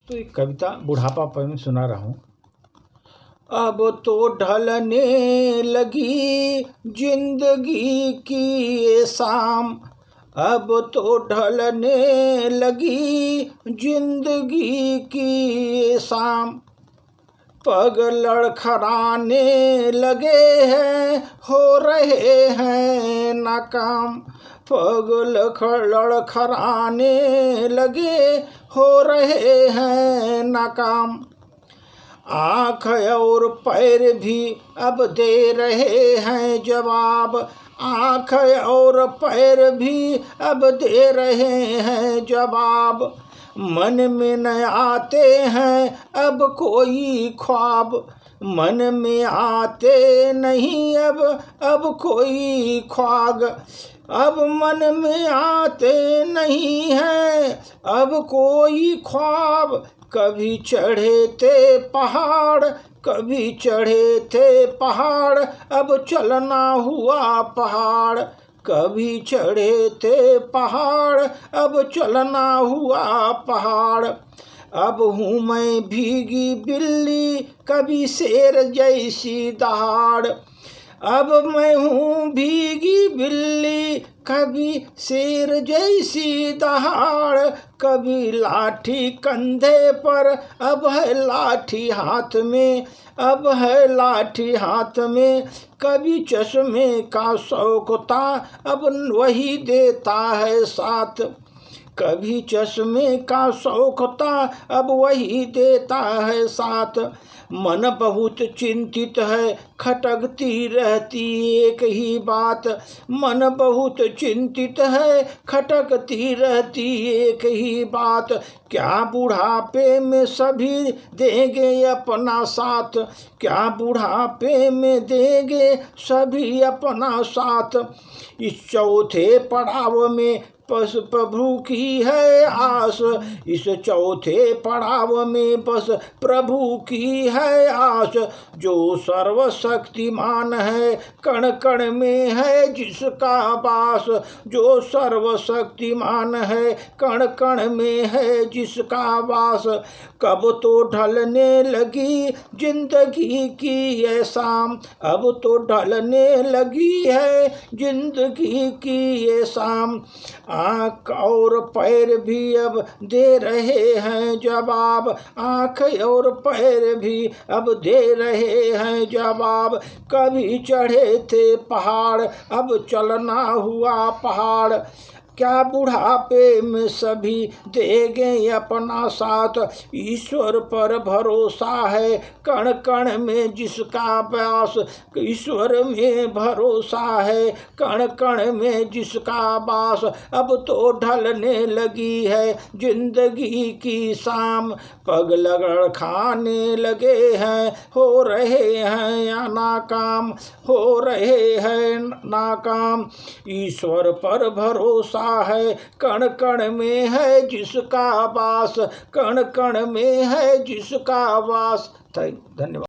तो एक कविता बुढ़ापा पर मैं सुना रहा हूँ। अब तो ढलने लगी जिंदगी की ये शाम, अब तो ढलने लगी जिंदगी की ये शाम। पग लड़खड़ाने लगे हैं, हो रहे हैं नाकाम। पग लड़खड़ाने लगे, हो रहे हैं नाकाम। आँख और पैर भी अब दे रहे हैं जवाब, आँख और पैर भी अब दे रहे हैं जवाब। मन में न आते हैं अब कोई ख्वाब, मन में आते नहीं अब कोई ख्वाब। अब मन में आते नहीं हैं अब कोई ख्वाब। कभी चढ़े थे पहाड़, कभी चढ़े थे पहाड़, अब चलना हुआ पहाड़। कभी चढ़े थे पहाड़, अब चलना हुआ पहाड़। अब हूँ मैं भीगी बिल्ली, कभी शेर जैसी दहाड़। अब मैं हूँ भीगी बिल्ली, कभी शेर जैसी दहाड़। कभी लाठी कंधे पर, अब है लाठी हाथ में, अब है लाठी हाथ में। कभी चश्मे का शौक था, अब वही देता है साथ। कभी चश्मे का शौक था, अब वही देता है साथ। मन बहुत चिंतित है, खटकती रहती एक ही बात। मन बहुत चिंतित है, खटकती रहती एक ही बात। क्या बुढ़ापे में सभी देंगे अपना साथ, क्या बुढ़ापे में देंगे सभी अपना साथ। इस चौथे पड़ाव में बस प्रभु की है आस, इस चौथे पड़ाव में बस प्रभु की है आस। जो सर्वशक्तिमान है, कण कण में है जिसका वास। जो सर्वशक्तिमान है, कण कण में है जिसका वास। कब तो ढलने लगी जिंदगी की ये शाम, अब तो ढलने लगी है जिंदगी की ये शाम। आँख और पैर भी अब दे रहे हैं जवाब, आँख और पैर भी अब दे रहे हैं जवाब। कभी चढ़े थे पहाड़, अब चलना हुआ पहाड़। क्या बुढ़ापे में सभी देंगे अपना साथ। ईश्वर पर भरोसा है, कण कण में जिसका वास। ईश्वर में भरोसा है, कण कण में जिसका वास। अब तो ढलने लगी है जिंदगी की शाम। पग लड़खड़ाने लगे हैं, हो रहे हैं नाकाम, हो रहे हैं नाकाम। ईश्वर पर भरोसा है, कण कण में है जिसका वास, कण कण में है जिसका वास। धन्यवाद।